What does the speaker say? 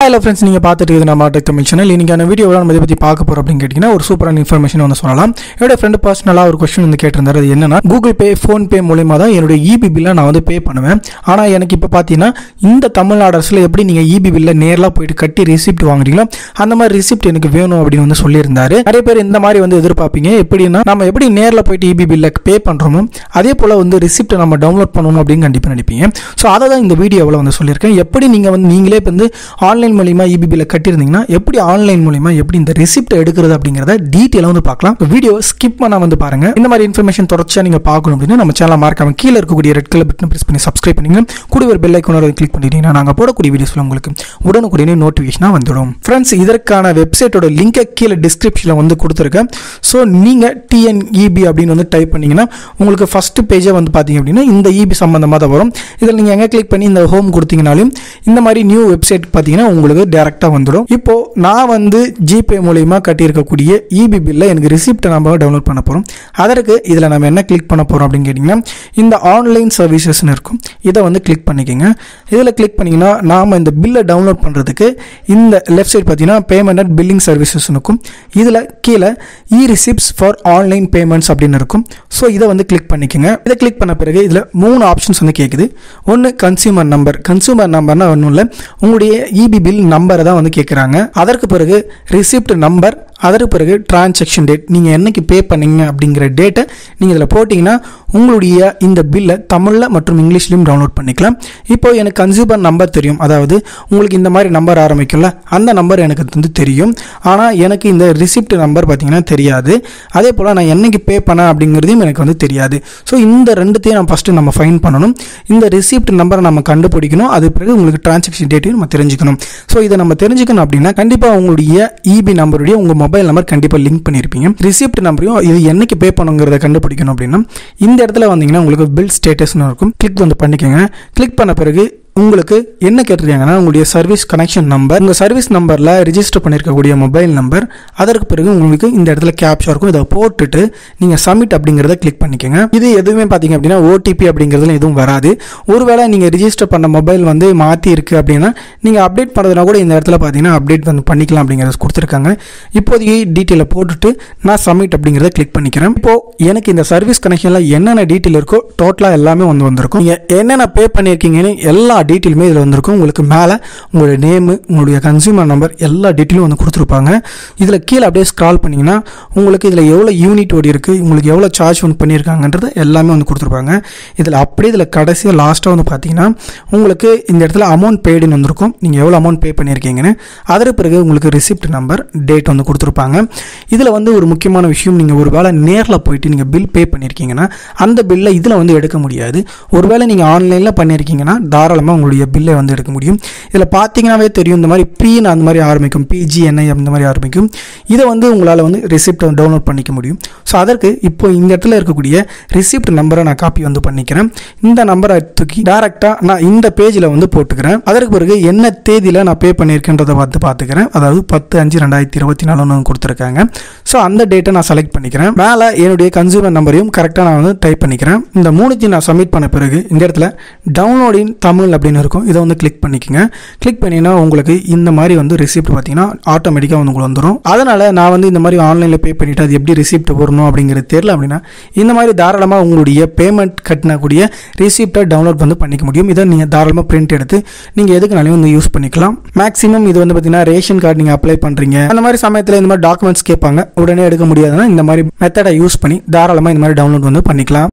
Hello friends, நீங்க பார்த்துட்டு இருக்கிறது நம்ம டெக் தமிழ் சேனல். இன்னைக்கான வீடியோல நம்ம இத பத்தி பார்க்க போறோம் அப்படினு கேட்டிங்கனா ஒரு சூப்பரான இன்ஃபர்மேஷன் வந்து சொல்லலாம். என்னோட ஃப்ரெண்ட் பர்சனலா ஒரு क्वेश्चन வந்து கேட்டிருந்தாரு. அது என்னன்னா Google Pay, Phone Pay மூலமா தான் என்னோட EB பில்ல நான் வந்து பே பண்ணுவேன். ஆனா எனக்கு இப்ப பாத்தீனா இந்த தமிழ்நாடு அரசுல எப்படி நீங்க EB பில்ல நேரலா போய் கட்டி ரெசிப்ட் வாங்குறீங்களோ அந்த மாதிரி ரெசிப்ட் எனக்கு வேணும் அப்படினு வந்து சொல்லியிருந்தாரு. நிறைய பேர் இந்த மாதிரி வந்து எதிர்பார்ப்பீங்க. எப்படின்னா நம்ம எப்படி நேரலா போய் EB பில்ல பே பண்றோமோ அதே போல வந்து ரெசிப்ட் நம்ம டவுன்லோட் பண்ணனும் அப்படினு கண்டிப்பா நினைப்பீங்க. சோ அத தான் இந்த வீடியோல வந்து சொல்லிருக்கேன். எப்படி நீங்க வந்து நீங்களே வந்து ஆன்லைன் மூலமா EB பில்ல கட்டிருந்தீங்கன்னா எப்படி ஆன்லைன் மூலமா எப்படி இந்த ரெசிப்ட் எடுக்கிறது அப்படிங்கறத டீடைலா வந்து பார்க்கலாம். வீடியோ ஸ்கிப் பண்ணாம வந்து பாருங்க. இந்த மாதிரி இன்ஃபர்மேஷன் தொடர்ச்சியா நீங்க பார்க்கணும் அப்படினா நம்ம சேனலை மறக்காம கீழ இருக்கக்கூடிய ரெட் கலர் பட்டனை பிரஸ் பண்ணி சப்ஸ்கிரைப் பண்ணுங்க. கூடவே ஒரு பெல் ஐகானை கிளிக் பண்ணிட்டீங்கன்னா நாங்க போடக்கூடிய வீடியோஸ்ல உங்களுக்கு உடனுக்குடனே நோட்டிஃபிகேஷனா வந்துடும். फ्रेंड्स இதற்கான வெப்சைட்டோட லிங்கை கீழ டிஸ்கிரிப்ஷன்ல வந்து கொடுத்திருக்கேன். சோ நீங்க TNEB அப்படினு வந்து டைப் பண்ணீங்கன்னா உங்களுக்கு ஃபர்ஸ்ட் பேஜே வந்து பாத்தீங்க அப்படினா இந்த EB சம்பந்தமா தான் வரும். இதில நீங்க எங்க கிளிக் பண்ணி இந்த ஹோம் கொடுத்தீங்கனாலும் இந்த மாதிரி நியூ வெப்சைட் பாத்தீங்கன்னா உங்களுக்கு டைரக்டா வந்துடும். இப்போ நான் வந்து ஜிபே மூலமா கட்டி இருக்கக்கூடிய EB பில்ல எனக்கு ரெசிப்ட் நம்ம டவுன்லோட் பண்ண போறோம். அதற்கு இதில நாம என்ன கிளிக் பண்ண போறோம் அப்படினு கேட்டிங்கன்னா இந்த ஆன்லைன் சர்வீசஸ்னு இருக்கும். இத வந்து கிளிக் பண்ணிக்கங்க. இதில கிளிக் பண்ணீங்கன்னா நாம இந்த பில்ல டவுன்லோட் பண்றதுக்கு இந்த லெஃப்ட் சைடு பாத்தீங்கன்னா பேமெண்ட் அண்ட் பில்லிங் சர்வீசஸ் இருக்கும். இதில கீழ e-receipts for online payments அப்படினு இருக்கும். சோ இத வந்து கிளிக் பண்ணிக்கங்க. இத கிளிக் பண்ண பிறகு இதில மூணு ஆப்ஷன்ஸ் வந்து கேக்குது. ஒன்னு கன்சியூமர் நம்பர். கன்சியூமர் நம்பர்னா ஒண்ணும் இல்ல உங்களுடைய EB பில் நம்பரை தான் வந்து கேக்குறாங்க. அதற்கு பிறகு ரிசிப்ட் நம்பர், அதற்கு பிறகு டிரான்சாக்ஷன் டேட், நீங்க என்னைக்கு பே பண்ணீங்க அப்படிங்கிற டேட்டை நீங்க இதில் போட்டீங்கன்னா உங்களுடைய இந்த பில்லை தமிழ்ல மற்றும் இங்கிலீஷ்லயும் டவுன்லோட் பண்ணிக்கலாம். இப்போ எனக்கு கன்சியூமர் நம்பர் தெரியும், அதாவது உங்களுக்கு இந்த மாதிரி நம்பர் ஆரம்பிக்கும்ல அந்த நம்பர் எனக்கு வந்து தெரியும். ஆனால் எனக்கு இந்த ரிசிப்ட் நம்பர் பார்த்தீங்கன்னா தெரியாது. அதே போல் நான் என்னைக்கு பே பண்ணேன் அப்படிங்கிறதையும் எனக்கு வந்து தெரியாது. ஸோ இந்த ரெண்டுத்தையும் நம்ம ஃபஸ்ட்டு நம்ம ஃபைண்ட் பண்ணணும். இந்த ரிசிப்ட் நம்பரை நம்ம கண்டுபிடிக்கணும். அது பிறகு உங்களுக்கு டிரான்சாக்ஷன் டேட்டையும் நம்ம தெரிஞ்சுக்கணும். ஸோ இதை நம்ம தெரிஞ்சுக்கணும் அப்படின்னா கண்டிப்பாக உங்களுடைய EB நம்பருடைய உங்கள் மொபைல் நம்பர் கண்டிப்பாக லிங்க் பண்ணியிருப்பீங்க. ரிசிப்ட் நம்பரையும் இது என்னைக்கு பே பண்ணுங்கிறத கண்டுபிடிக்கணும் அப்படின்னா இந்த இடத்துல வந்தீங்கன்னா உங்களுக்கு பில் ஸ்டேட்டஸ்னு இருக்கும். கிளிக் வந்து பண்ணிக்கோங்க. கிளிக் பண்ண பிறகு உங்களுக்கு என்ன கேட்டிருக்காங்கன்னா உங்களுடைய சர்வீஸ் கனெக்ஷன் நம்பர், உங்கள் சர்வீஸ் நம்பரில் ரிஜிஸ்டர் பண்ணியிருக்கக்கூடிய மொபைல் நம்பர், அதற்கு பிறகு உங்களுக்கு இந்த இடத்துல கேப்சா இருக்கும். இதை போட்டுட்டு நீங்கள் சப்மிட் அப்படிங்கிறத கிளிக் பண்ணிக்கோங்க. இது எதுவுமே பார்த்தீங்க அப்படின்னா OTP அப்படிங்கிறதுல எதுவும் வராது. ஒருவேளை நீங்கள் ரிஜிஸ்டர் பண்ண மொபைல் வந்து மாற்றி இருக்குது அப்படின்னா நீங்கள் அப்டேட் பண்ணுறதுனா கூட இந்த இடத்துல பார்த்தீங்கன்னா அப்டேட் வந்து பண்ணிக்கலாம் அப்படிங்கிறத கொடுத்துருக்காங்க. இப்போதைக்கு டீட்டெயிலை போட்டுட்டு நான் சப்மிட் அப்படிங்கிறத கிளிக் பண்ணிக்கிறேன். இப்போது எனக்கு இந்த சர்வீஸ் கனெக்ஷனில் என்னென்ன டீட்டெயில் இருக்கோ டோட்டலாக எல்லாமே வந்து வந்திருக்கும். நீங்கள் என்னென்ன பே பண்ணியிருக்கீங்கன்னு எல்லா டீட்டெயிலுமே இதில் வந்திருக்கும். உங்களுக்கு மேலே உங்களுடைய நேமு, உங்களுடைய கன்சியூமர் நம்பர் எல்லா டீட்டெயிலும் வந்து கொடுத்துருப்பாங்க. இதில் கீழே அப்படியே ஸ்க்ரால் பண்ணிங்கன்னா உங்களுக்கு இதில் எவ்வளோ யூனிட் ஓடி இருக்குது, உங்களுக்கு எவ்வளோ சார்ஜ் வந்து பண்ணியிருக்காங்கன்றது எல்லாமே வந்து கொடுத்துருப்பாங்க. இதில் அப்படியே இதில் கடைசியாக லாஸ்ட்டாக வந்து பார்த்தீங்கன்னா உங்களுக்கு இந்த இடத்துல அமௌண்ட் பெய்டுன்னு வந்திருக்கும். நீங்கள் எவ்வளோ அமௌண்ட் பே பண்ணியிருக்கீங்கன்னு. அதற்கு பிறகு உங்களுக்கு ரிசிப்ட் நம்பர், டேட் வந்து கொடுத்துருப்பாங்க. இதில் வந்து ஒரு முக்கியமான விஷயம், நீங்கள் ஒரு வேளை நேரில் போயிட்டு நீங்கள் பில் பே பண்ணியிருக்கீங்கன்னா அந்த பில்லை இதில் வந்து எடுக்க முடியாது. ஒருவேளை நீங்கள் ஆன்லைனில் பண்ணியிருக்கீங்கன்னா தாராளமாக உங்களுடைய பில்லை வந்து எடுக்க முடியும். இதில் பார்த்தீங்கன்னாவே தெரியும் இந்த மாதிரி ப்ரீன்னு அந்த மாதிரி ஆரம்பிக்கும், PGNI அந்த மாதிரி ஆரம்பிக்கும். இதை வந்து உங்களால் வந்து ரெசிப்ட் டவுன்லோட் பண்ணிக்க முடியும். ஸோ அதற்கு இப்போ இந்த இடத்துல இருக்கக்கூடிய ரிசிப்ட் நம்பரை நான் காப்பி வந்து பண்ணிக்கிறேன். இந்த நம்பரை தூக்கி டேரெக்டாக நான் இந்த பேஜில் வந்து போட்டுக்கிறேன். அதற்கு பிறகு என்ன தேதியில் நான் பே பண்ணியிருக்கேன்றதை பார்த்துக்கிறேன். அதாவது 10/5/2024 கொடுத்துருக்காங்க. ஸோ அந்த டேட்டை நான் செலக்ட் பண்ணிக்கிறேன். மேலே என்னுடைய கன்சியூமர் நம்பரையும் கரெக்டாக நான் வந்து டைப் பண்ணிக்கிறேன். இந்த மூணுத்தையும் நான் சப்மிட் பண்ண பிறகு இந்த இடத்துல டவுன்லோட் இன் தமிழ் அப்படின்னு இருக்கும். இதை வந்து கிளிக் பண்ணிக்கங்க. கிளிக் பண்ணினா உங்களுக்கு இந்த மாதிரி வந்து ரெசிப்ட் பார்த்தீங்கன்னா ஆட்டோமேட்டிக்காக வந்து உங்களுக்கு வந்துடும். அதனால் நான் வந்து இந்த மாதிரி ஆன்லைனில் பே பண்ணிவிட்டு அது எப்படி ரெசிப்ட் வரணும் அப்படிங்கிறது தெரியல அப்படின்னா இந்த மாதிரி தாராளமாக உங்களுடைய பேமெண்ட் கட்டினக்கூடிய ரெசிப்டை டவுன்லோட் வந்து பண்ணிக்க முடியும். இதை நீங்கள் தாராளமாக பிரிண்ட் எடுத்து நீங்கள் எதுக்குனாலையும் வந்து யூஸ் பண்ணிக்கலாம். மேக்ஸிமம் இது வந்து பார்த்தீங்கன்னா ரேஷன் கார்டு நீங்கள் அப்ளை பண்ணுறீங்க அந்த மாதிரி சமயத்தில் இந்த மாதிரி டாக்குமெண்ட்ஸ் கேட்பாங்க, உடனே எடுக்க முடியாதுன்னா இந்த மாதிரி மெத்தடை யூஸ் பண்ணி தாராளமாக இந்த மாதிரி டவுன்லோட் வந்து பண்ணிக்கலாம்.